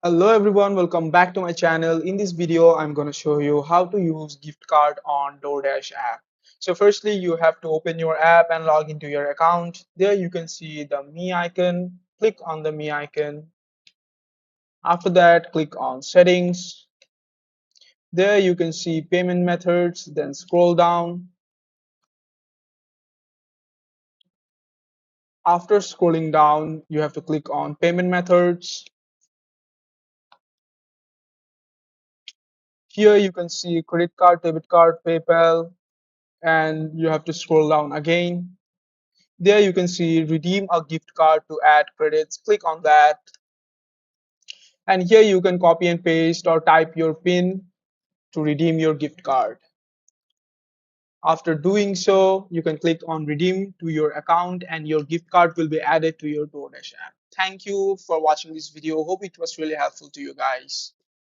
Hello everyone, welcome back to my channel. In this video, I'm going to show you how to use gift card on DoorDash app. So firstly, you have to open your app and log into your account. There you can see the Me icon. Click on the Me icon. After that, click on Settings. There you can see Payment Methods. Then scroll down. After scrolling down, you have to click on Payment Methods. Here you can see credit card, debit card, PayPal, and you have to scroll down again. There you can see redeem a gift card to add credits. Click on that. And here you can copy and paste or type your PIN to redeem your gift card. After doing so, you can click on redeem to your account and your gift card will be added to your DoorDash app. Thank you for watching this video. Hope it was really helpful to you guys.